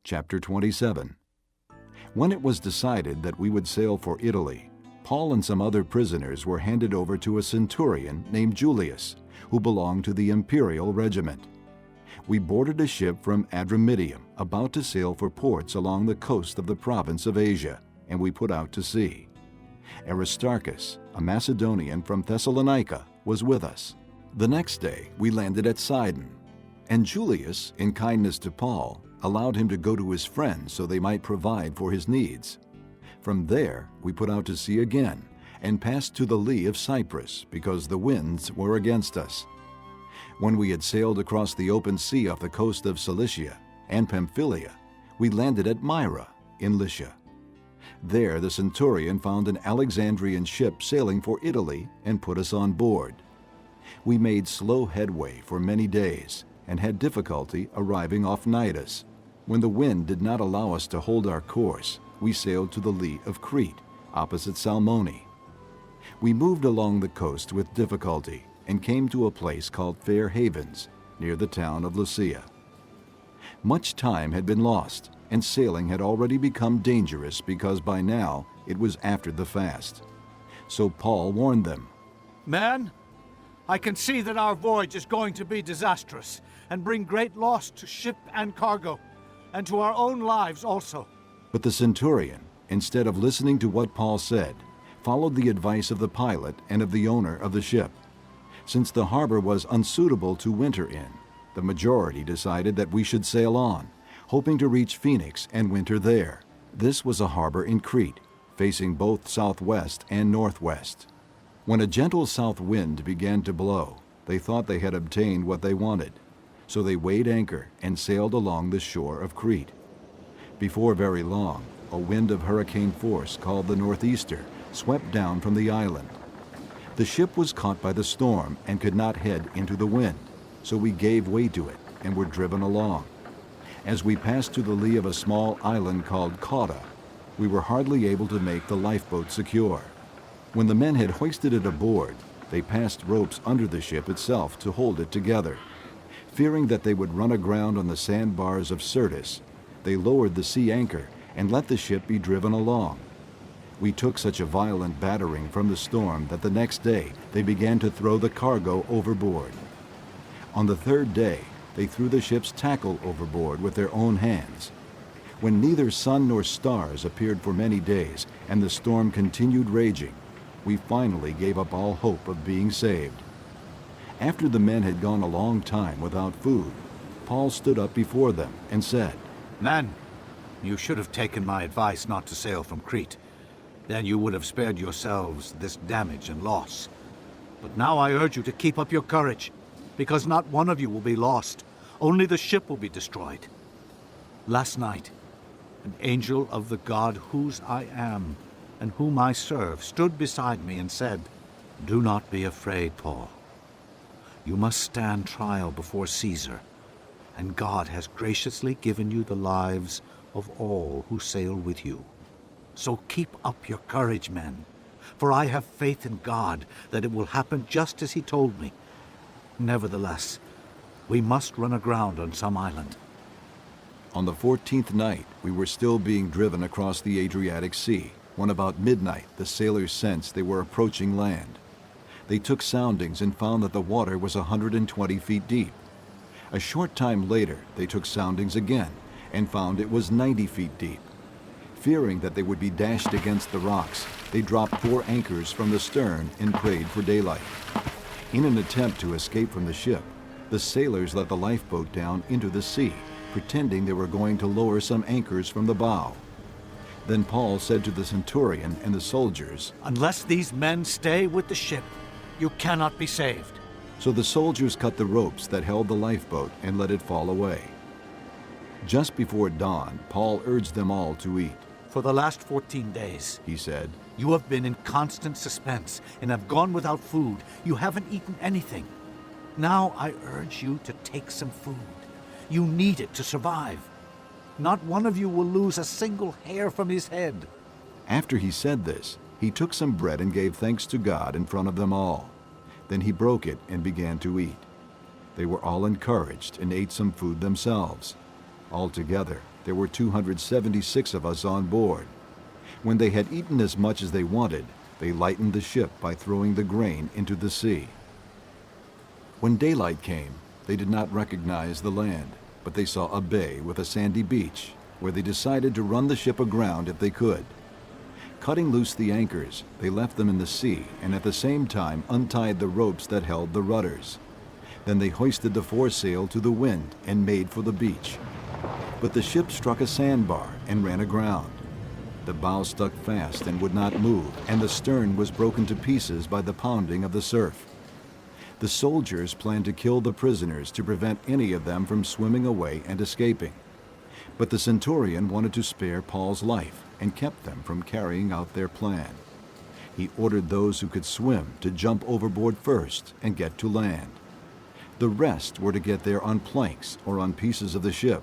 Chapter 27. When it was decided that we would sail for Italy, Paul and some other prisoners were handed over to a centurion named Julius, who belonged to the imperial regiment. We boarded a ship from Adramyttium, about to sail for ports along the coast of the province of Asia, and we put out to sea. Aristarchus, a Macedonian from Thessalonica, was with us. The next day we landed at Sidon, and Julius, in kindness to Paul, allowed him to go to his friends so they might provide for his needs. From there we put out to sea again and passed to the lee of Cyprus because the winds were against us. When we had sailed across the open sea off the coast of Cilicia and Pamphylia, we landed at Myra in Lycia. There the centurion found an Alexandrian ship sailing for Italy and put us on board. We made slow headway for many days and had difficulty arriving off Cnidus. When the wind did not allow us to hold our course, we sailed to the lee of Crete, opposite Salmone. We moved along the coast with difficulty and came to a place called Fair Havens, near the town of Lucia. Much time had been lost, and sailing had already become dangerous because by now it was after the fast. So Paul warned them. "Men, I can see that our voyage is going to be disastrous and bring great loss to ship and cargo, and to our own lives also." But the centurion, instead of listening to what Paul said, followed the advice of the pilot and of the owner of the ship. Since the harbor was unsuitable to winter in, the majority decided that we should sail on, hoping to reach Phoenix and winter there. This was a harbor in Crete, facing both southwest and northwest. When a gentle south wind began to blow, they thought they had obtained what they wanted. So they weighed anchor and sailed along the shore of Crete. Before very long, a wind of hurricane force called the Northeaster swept down from the island. The ship was caught by the storm and could not head into the wind, so we gave way to it and were driven along. As we passed to the lee of a small island called Cauda, we were hardly able to make the lifeboat secure. When the men had hoisted it aboard, they passed ropes under the ship itself to hold it together. Fearing that they would run aground on the sandbars of Syrtis, they lowered the sea anchor and let the ship be driven along. We took such a violent battering from the storm that the next day they began to throw the cargo overboard. On the third day, they threw the ship's tackle overboard with their own hands. When neither sun nor stars appeared for many days and the storm continued raging, we finally gave up all hope of being saved. After the men had gone a long time without food, Paul stood up before them and said, "Men, you should have taken my advice not to sail from Crete. Then you would have spared yourselves this damage and loss. But now I urge you to keep up your courage, because not one of you will be lost. Only the ship will be destroyed. Last night, an angel of the God whose I am and whom I serve stood beside me and said, 'Do not be afraid, Paul. You must stand trial before Caesar, and God has graciously given you the lives of all who sail with you. So keep up your courage, men, for I have faith in God that it will happen just as he told me. Nevertheless, we must run aground on some island.'" On the 14th night, we were still being driven across the Adriatic Sea, when about midnight the sailors sensed they were approaching land. They took soundings and found that the water was 120 feet deep. A short time later, they took soundings again and found it was 90 feet deep. Fearing that they would be dashed against the rocks, they dropped 4 anchors from the stern and prayed for daylight. In an attempt to escape from the ship, the sailors let the lifeboat down into the sea, pretending they were going to lower some anchors from the bow. Then Paul said to the centurion and the soldiers, "Unless these men stay with the ship, you cannot be saved." So the soldiers cut the ropes that held the lifeboat and let it fall away. Just before dawn, Paul urged them all to eat. "For the last 14 days, He said, you have been in constant suspense and have gone without food. You haven't eaten anything. Now I urge you to take some food. You need it to survive. Not one of you will lose a single hair from his head." After he said this, he took some bread and gave thanks to God in front of them all. Then he broke it and began to eat. They were all encouraged and ate some food themselves. Altogether, there were 276 of us on board. When they had eaten as much as they wanted, they lightened the ship by throwing the grain into the sea. When daylight came, they did not recognize the land, but they saw a bay with a sandy beach, where they decided to run the ship aground if they could. Cutting loose the anchors, they left them in the sea and at the same time untied the ropes that held the rudders. Then they hoisted the foresail to the wind and made for the beach. But the ship struck a sandbar and ran aground. The bow stuck fast and would not move, and the stern was broken to pieces by the pounding of the surf. The soldiers planned to kill the prisoners to prevent any of them from swimming away and escaping. But the centurion wanted to spare Paul's life and kept them from carrying out their plan. He ordered those who could swim to jump overboard first and get to land. The rest were to get there on planks or on pieces of the ship.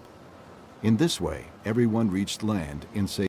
In this way, everyone reached land in safety.